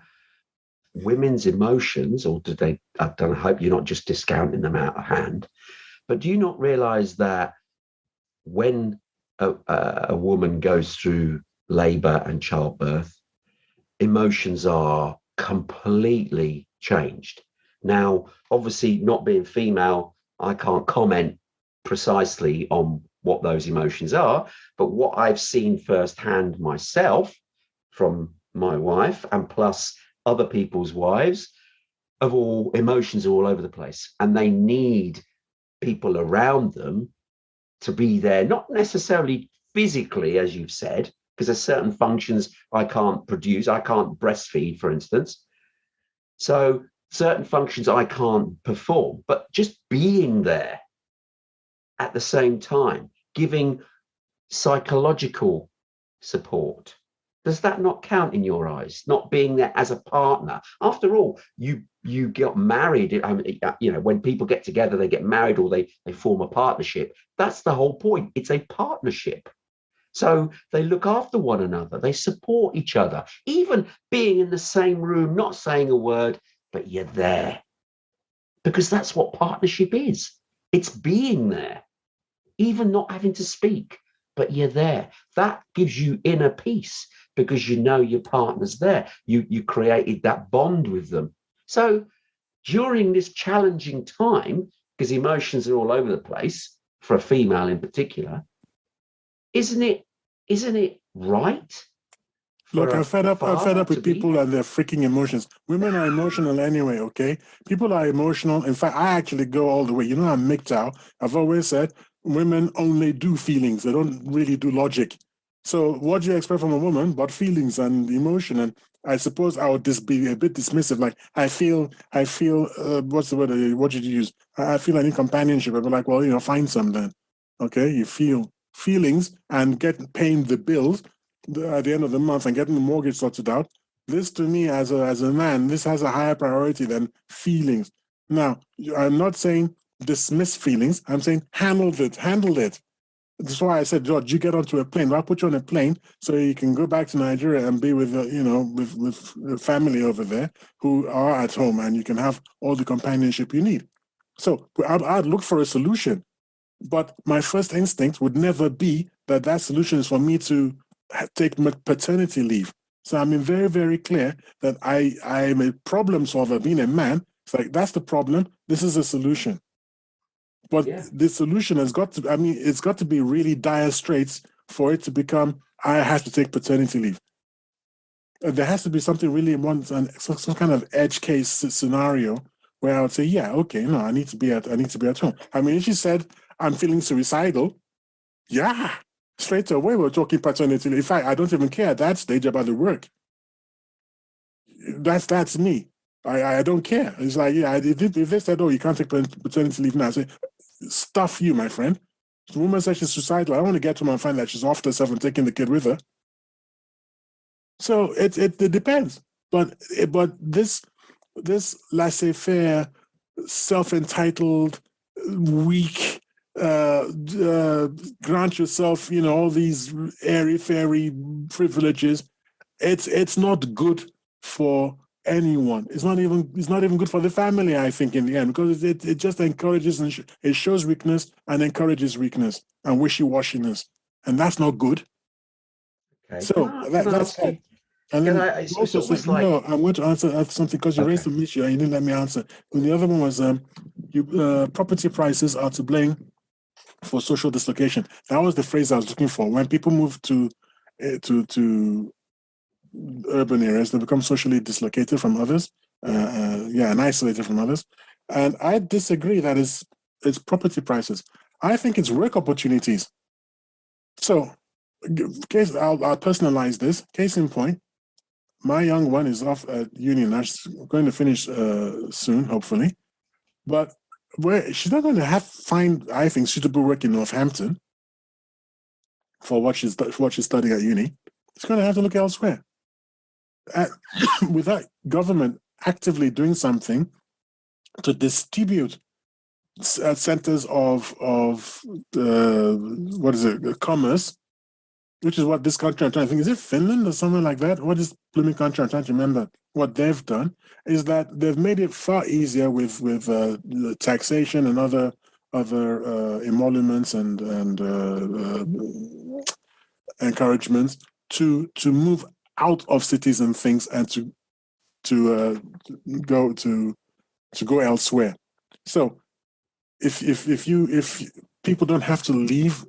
women's emotions, or do they? I don't hope you're not just discounting them out of hand, but do you not realize that when a woman goes through labor and childbirth, emotions are completely changed? Now, obviously, not being female, I can't comment precisely on what those emotions are, but what I've seen firsthand myself from my wife and plus other people's wives, of all emotions are all over the place, and they need people around them to be there, not necessarily physically, as you've said, because there's certain functions I can't produce. I can't breastfeed, for instance. So certain functions I can't perform, but just being there at the same time, giving psychological support. Does that not count in your eyes? Not being there as a partner. After all, you get married. When people get together, they get married or they form a partnership. That's the whole point. It's a partnership. So they look after one another. They support each other. Even being in the same room, not saying a word, but you're there. Because that's what partnership is. It's being there, even not having to speak, but you're there. That gives you inner peace because you know your partner's there. You created that bond with them. So during this challenging time, because emotions are all over the place, for a female in particular, isn't it right Look, for I'm a fed up. I'm fed father up to with be people there? and their freaking emotions. Women are emotional anyway, okay? People are emotional. In fact, I actually go all the way. You know, I'm MGTOW. I've always said women only do feelings. They don't really do logic. So what do you expect from a woman but feelings and emotion? And I suppose I would just be a bit dismissive. Like, I feel, what's the word? What did you use? I feel I need companionship. I'd be like, well, find some then. Okay? You feel feelings and paying the bills at the end of the month and getting the mortgage sorted out. This to me as a man, this has a higher priority than feelings. Now, I'm not saying dismiss feelings. I'm saying handle it. That's why I said, George, you get onto a plane. I'll put you on a plane so you can go back to Nigeria and be with, with family over there who are at home, and you can have all the companionship you need. So I'd look for a solution. But my first instinct would never be that solution is for me to take paternity leave. So I'm very, very clear that I'm a problem solver. Being a man, it's like, that's the problem. This is a solution. But the solution has got to, it's got to be really dire straits for it to become, I have to take paternity leave. There has to be something really, some kind of edge case scenario where I would say, yeah, okay, no, I need to be at home. I mean, if she said, I'm feeling suicidal, yeah, straight away we're talking paternity leave. In fact, I don't even care at that stage about the work. That's me. I don't care. It's like, yeah, if they said, oh, you can't take paternity leave now, I say, stuff you, my friend. The woman says she's suicidal. I don't want to get to home and find that she's off herself and taking the kid with her. So it depends. But this laissez-faire, self-entitled, weak, grant yourself, all these airy-fairy privileges, it's not good for anyone. It's not even good for the family, I think, in the end, because it just encourages and it shows weakness and encourages weakness and wishy-washiness, and that's not good. Okay. So that's it. And then also said, no, I'm going to answer something because you raised an issue and you didn't let me answer. And the other one was property prices are to blame for social dislocation. That was the phrase I was looking for. When people move to urban areas, they become socially dislocated from others, and isolated from others. And I disagree that it's property prices. I think it's work opportunities. So, I'll personalize this. Case in point, my young one is off at uni now. She's going to finish soon, hopefully. But she's not going to find, I think, suitable work in Northampton for what she's studying at uni. She's going to have to look elsewhere. Without government actively doing something to distribute centers of commerce, which is what this country, I'm trying to think, is it Finland or something like that? What is blooming country? I'm trying to remember. What they've done is that they've made it far easier with taxation and other emoluments and encouragements to move out of cities and things and to go elsewhere. So if people don't have to leave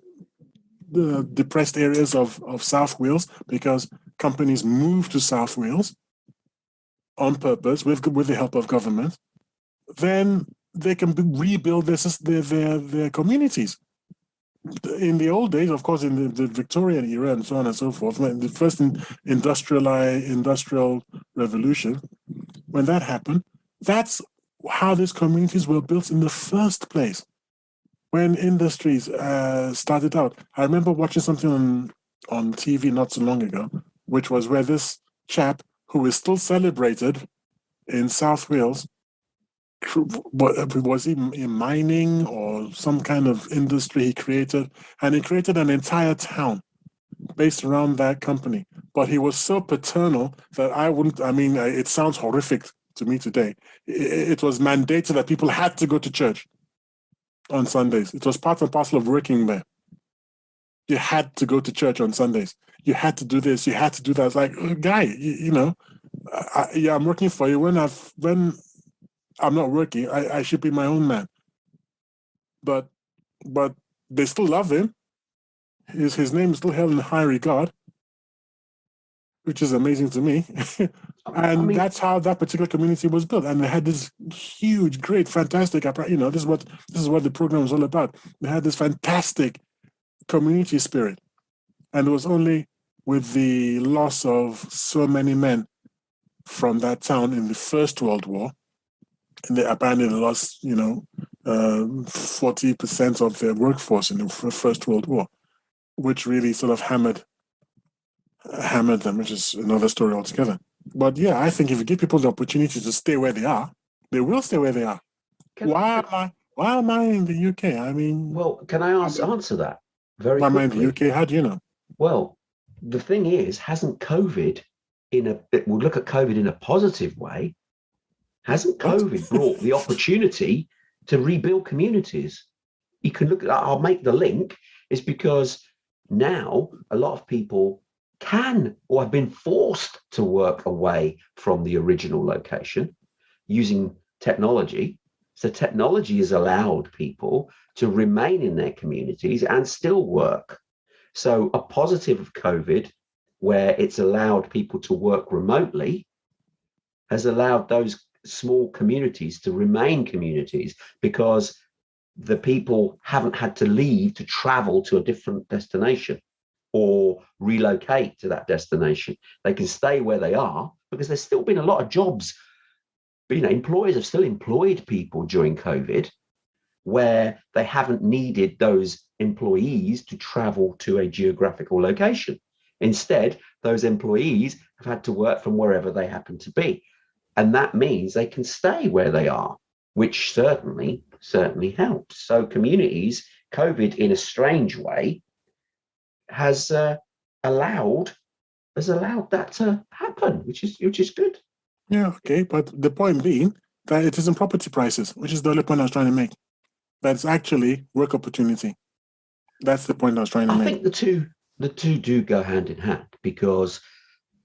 the depressed areas of South Wales because companies move to South Wales on purpose with the help of government, then they can rebuild their communities. In the old days, of course, in the Victorian era and so on and so forth, when the first industrial revolution, when that happened, that's how these communities were built in the first place. When industries started out, I remember watching something on TV not so long ago, which was where this chap, who is still celebrated in South Wales, was he in mining or some kind of industry he created, and he created an entire town based around that company. But he was so paternal that it sounds horrific to me today. It was mandated that people had to go to church on Sundays. It was part and parcel of working there. You had to go to church on Sundays. You had to do this. You had to do that. It's like, guy, I'm working for you. When I'm not working, I should be my own man. But they still love him. His name is still held in high regard, which is amazing to me. And that's how that particular community was built. And they had this huge, great, fantastic, this is what the program was all about. They had this fantastic community spirit. And it was only with the loss of so many men from that town in the First World War, and they apparently lost, 40% of their workforce in the First World War, which really sort of hammered them, which is another story altogether. But yeah, I think if you give people the opportunity to stay where they are, they will stay where they are. Why am I in the UK? Well, can I answer that? very My man, the quickly. UK, how do you know? Well, the thing is, hasn't COVID we'll look at COVID in a positive way. Hasn't What? COVID brought the opportunity to rebuild communities? You can look at that. I'll make the link is because now a lot of people can or have been forced to work away from the original location using technology. So technology has allowed people to remain in their communities and still work. So a positive of COVID, where it's allowed people to work remotely, has allowed those small communities to remain communities because the people haven't had to leave to travel to a different destination or relocate to that destination. They can stay where they are because there's still been a lot of jobs. But, employers have still employed people during COVID where they haven't needed those employees to travel to a geographical location. Instead, those employees have had to work from wherever they happen to be. And that means they can stay where they are, which certainly helps. So communities, COVID in a strange way, has allowed that to happen, which is good. Yeah, okay. But the point being that it isn't property prices, which is the only point I was trying to make. That's actually work opportunity. That's the point I was trying to I make. think the two do go hand in hand because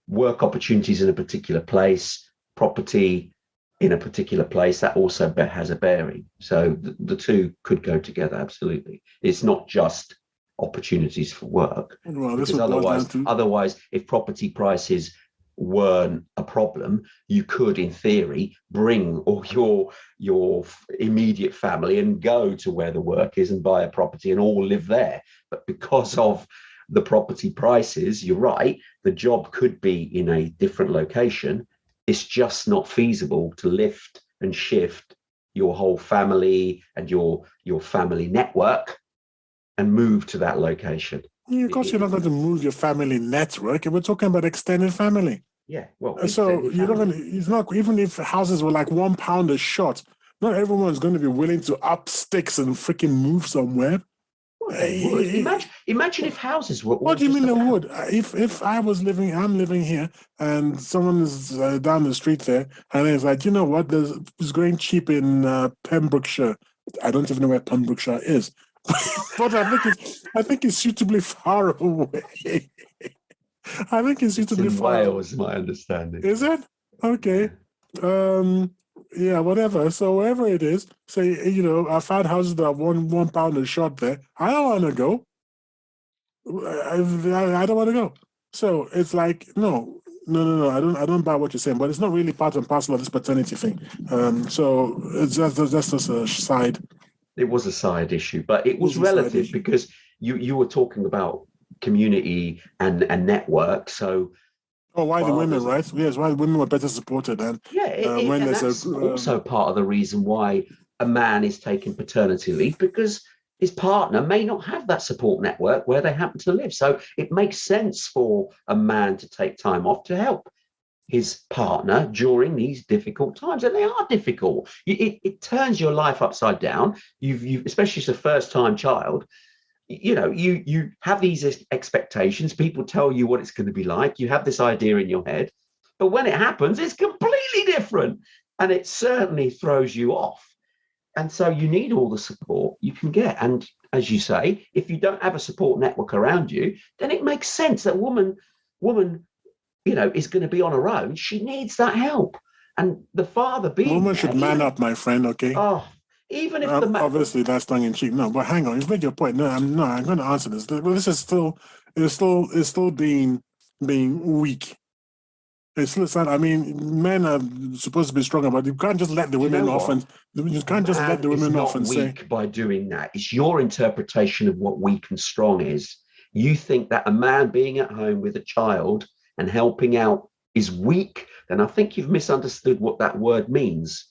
work opportunities in a particular place, property in a particular place, that also has a bearing. So the two could go together, absolutely. It's not just opportunities for work. Well, this Because would boil down to otherwise, if property prices weren't a problem, you could, in theory, bring all your immediate family and go to where the work is and buy a property and all live there. But because of the property prices, you're right, the job could be in a different location. It's just not feasible to lift and shift your whole family and your family network and move to that location. Yeah, of course, you're not going to move your family network. We're talking about extended family. Yeah, well, So you're not going to. It's not even if houses were like £1 a shot. Not everyone's going to be willing to up sticks and freaking move somewhere. Well, they would. Imagine if houses were all. What do you mean they would? If I was living, I'm living here, and someone is down the street there, and it's like, you know what? It's going cheap in Pembrokeshire. I don't even know where Pembrokeshire is, but I think it's suitably far away. I think it's suitably far. Wales, my understanding. Is it? Okay. Yeah, whatever. So wherever it is, say, I found houses that are £1 a shot there. I don't want to go. I don't want to go. So it's like, no. I don't buy what you're saying, but it's not really part and parcel of this paternity thing. So it's just a side. It was a side issue, but it was relative because you were talking about community and network. So why the women, right? Yes, why women were better supported. And when that's also part of the reason why a man is taking paternity leave, because his partner may not have that support network where they happen to live. So it makes sense for a man to take time off to help his partner during these difficult times, and they are difficult. It turns your life upside down. You've especially as a first-time child, you have these expectations. People tell you what it's going to be like. You have this idea in your head, but when it happens, it's completely different, and it certainly throws you off. And so you need all the support you can get. And as you say, if you don't have a support network around you, then it makes sense that woman is going to be on her own. She needs that help. And the father being woman should man up, my friend, okay? Oh, even if obviously that's tongue in cheek. No, but hang on, you've made your point. No, I'm going to answer this. This is still being weak. It's still, I mean, men are supposed to be stronger, but you can't just let the women off, and you can't just let the women off and say by doing that. It's your interpretation of what weak and strong is. You think that a man being at home with a child and helping out is weak, then I think you've misunderstood what that word means.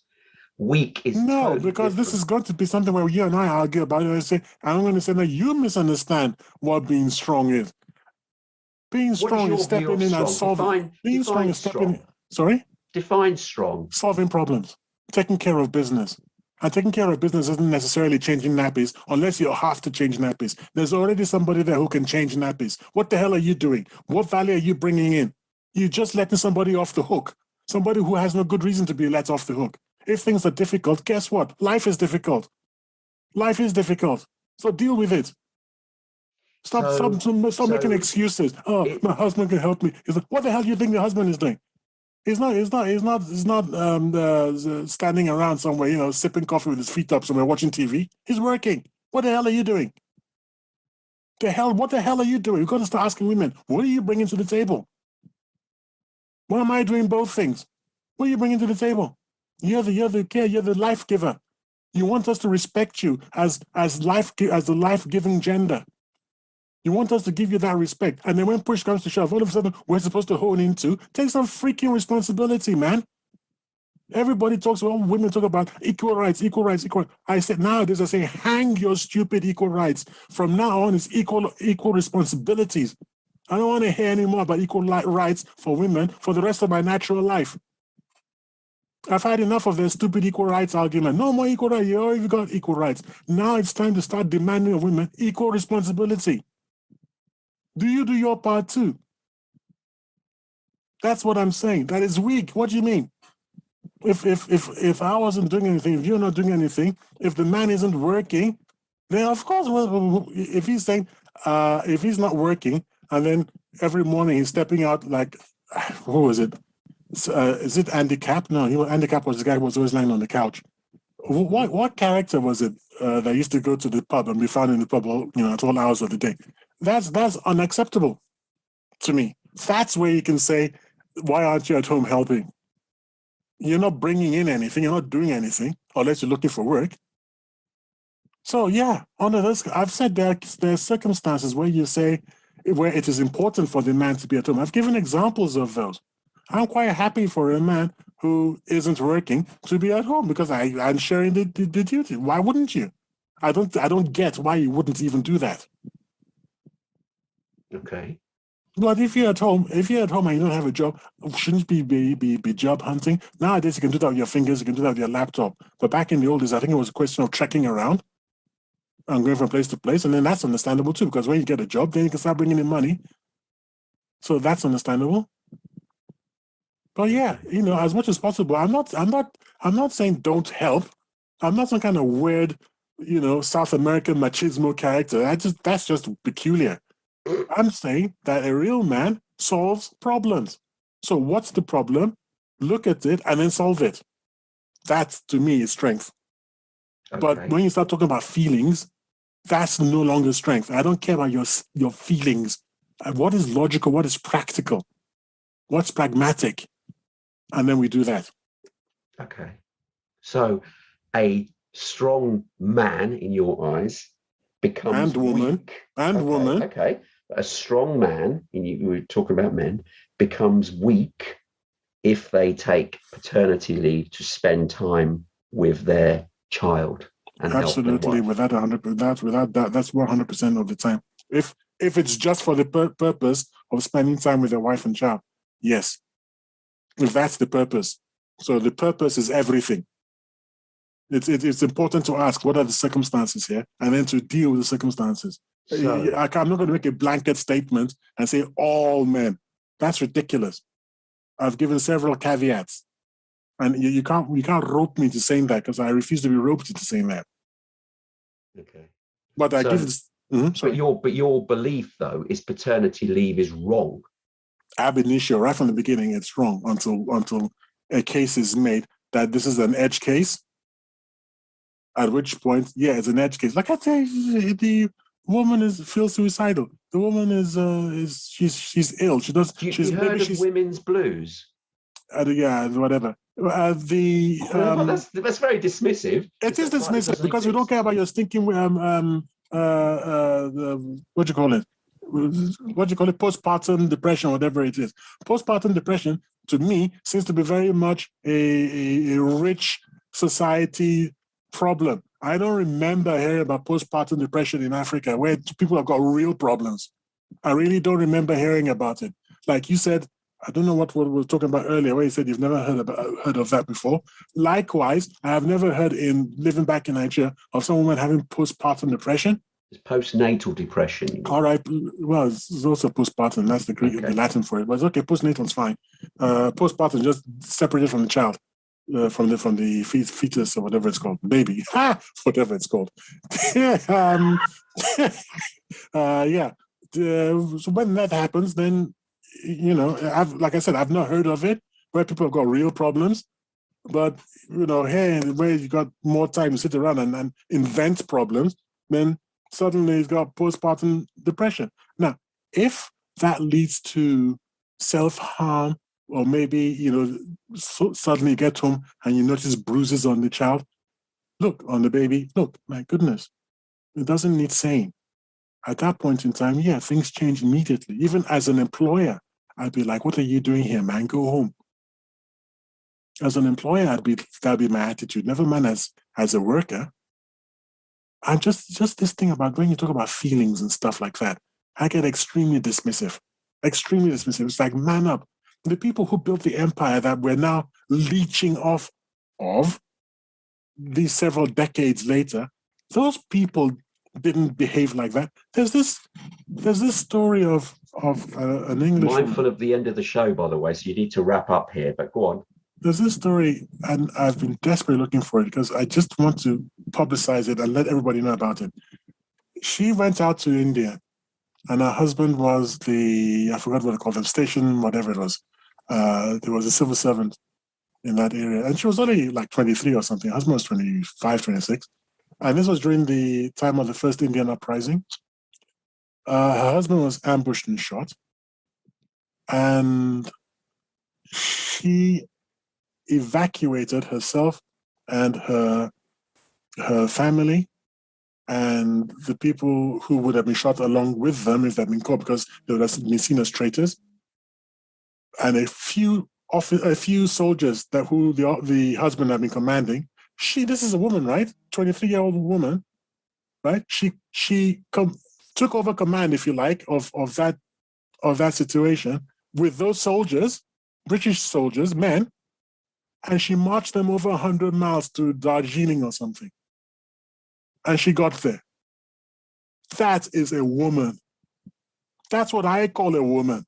Weak is no, because different. This is going to be something where you and I argue about it and say, I'm going to say, no, you misunderstand what being strong is. Being strong is stepping in and solving. Being strong is stepping in. Sorry? Define strong. Solving problems, taking care of business, And taking care of business isn't necessarily changing nappies unless you have to change nappies. There's already somebody there who can change nappies. What the hell are you doing? What value are you bringing in? You're just letting somebody off the hook. Somebody who has no good reason to be let off the hook. If things are difficult, guess what? Life is difficult. Life is difficult. So deal with it. Stop making excuses. Oh, my husband can help me. What the hell do you think the husband is doing? He's not standing around somewhere, sipping coffee with his feet up somewhere, watching TV. He's working. What the hell are you doing? What the hell are you doing? You've got to start asking women, what are you bringing to the table? Why am I doing both things? What are you bringing to the table? You're the life giver. You want us to respect you as the life-giving gender. You want us to give you that respect. And then when push comes to shove, all of a sudden, we're supposed to hone into, take some freaking responsibility, man. Everybody women talk about equal rights. I said, nowadays, I say, hang your stupid equal rights. From now on, it's equal responsibilities. I don't want to hear any more about equal rights for women for the rest of my natural life. I've had enough of the stupid equal rights argument. No more equal rights. You already got equal rights. Now it's time to start demanding of women equal responsibility. Do you do your part too? That's what I'm saying. That is weak. What do you mean? If I wasn't doing anything, if you're not doing anything, if the man isn't working, then of course, if he's saying, if he's not working, and then every morning he's stepping out like, who was it? Is it Andy Capp? No, Andy Capp was the guy who was always lying on the couch. What character was it that used to go to the pub and be found in the pub at all hours of the day? That's unacceptable to me. That's where you can say, why aren't you at home helping? You're not bringing in anything. You're not doing anything unless you're looking for work. So yeah, under this, I've said there are circumstances where you say where it is important for the man to be at home. I've given examples of those. I'm quite happy for a man who isn't working to be at home because I'm sharing the duty. Why wouldn't you? I don't get why you wouldn't even do that. Okay. But if you're at home and you don't have a job, shouldn't be job hunting? Nowadays you can do that with your fingers, you can do that with your laptop. But back in the old days, I think it was a question of trekking around and going from place to place, and then that's understandable too, because when you get a job, then you can start bringing in money. So that's understandable. But yeah, as much as possible, I'm not saying don't help. I'm not some kind of weird, South American machismo character. That's just peculiar. I'm saying that a real man solves problems. So what's the problem? Look at it and then solve it. That, to me, is strength. Okay. But when you start talking about feelings, that's no longer strength. I don't care about your feelings. What is logical? What is practical? What's pragmatic? And then we do that. Okay. So a strong man, in your eyes, becomes weak. Woman. Okay. A strong man, you were talking about men, becomes weak if they take paternity leave to spend time with their child and absolutely help without 100%. Without that, that's 100% of the time. If it's just for the purpose of spending time with their wife and child, yes. If that's the purpose, so the purpose is everything. It's important to ask what are the circumstances here, and then to deal with the circumstances. So, I'm not going to make a blanket statement and say all men. That's ridiculous. I've given several caveats, and you can't rope me to saying that because I refuse to be roped into saying that. Okay. But I give this. But your belief though is paternity leave is wrong. Ab initio, right from the beginning, it's wrong until a case is made that this is an edge case. At which point, yeah, it's an edge case. Like I say, the woman feels suicidal. The woman she's ill. She does. You heard of women's blues? Yeah, whatever. That's very dismissive. It is dismissive because we don't care about your stinking what do you call it? Postpartum depression, whatever it is. Postpartum depression, to me, seems to be very much a rich society problem. I don't remember hearing about postpartum depression in Africa where people have got real problems. I really don't remember hearing about it. Like you said, I don't know what we were talking about earlier, where you said you've never heard of that before. Likewise, I have never heard in living back in Nigeria of some woman having postpartum depression. It's postnatal depression. All right. Well, it's also postpartum. That's the Greek, the Latin for it. But it's okay. Postnatal's fine. Postpartum just separated from the child, from the fetus or whatever it's called, baby, whatever it's called. Yeah. So when that happens, then like I said, I've not heard of it where people have got real problems. But hey, where you got more time to sit around and invent problems, then suddenly he's got postpartum depression. Now, if that leads to self-harm, or maybe, suddenly you get home and you notice bruises on the child, on the baby, my goodness, it doesn't need saying. At that point in time, yeah, things change immediately. Even as an employer, I'd be like, what are you doing here, man? Go home. As an employer, that'd be my attitude. Never mind as a worker. I'm just this thing about when you talk about feelings and stuff like that, I get extremely dismissive. Extremely dismissive. It's like, man up. The people who built the empire that we're now leeching off of these several decades later, those people didn't behave like that. There's this story of an English. Mindful of the end of the show, by the way, so you need to wrap up here, but go on. There's this story, and I've been desperately looking for it because I just want to publicize it and let everybody know about it. She went out to India, and her husband was I forgot what they called them, station, whatever it was. There was a civil servant in that area, and she was only like 23 or something. Her husband was 25, 26. And this was during the time of the first Indian uprising. Her husband was ambushed and shot, and she evacuated herself and her family and the people who would have been shot along with them if they'd been caught, because they would have been seen as traitors. And a few soldiers who the husband had been commanding. This is a woman, right? 23-year-old woman, right? She took over command, if you like, of that situation with those soldiers, British soldiers, men, and she marched them over 100 miles to Darjeeling or something. And she got there. That is a woman. That's what I call a woman.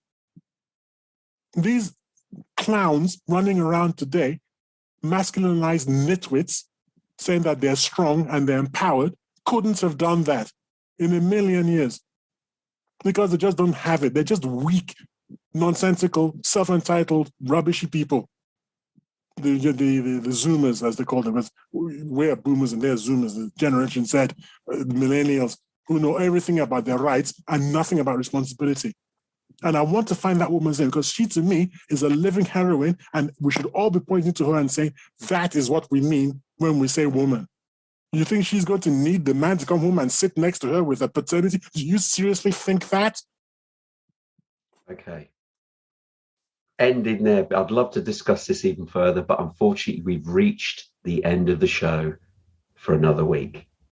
These clowns running around today, masculinized nitwits, saying that they're strong and they're empowered, couldn't have done that in a million years because they just don't have it. They're just weak, nonsensical, self-entitled, rubbishy people. The Zoomers, as they call them, we're boomers and they're Zoomers, the Generation Z, millennials, who know everything about their rights and nothing about responsibility. And I want to find that woman's name because she, to me, is a living heroine, and we should all be pointing to her and saying, that is what we mean when we say woman. You think she's going to need the man to come home and sit next to her with a paternity? Do you seriously think that? Okay. Ending there. I'd love to discuss this even further, but unfortunately, we've reached the end of the show for another week.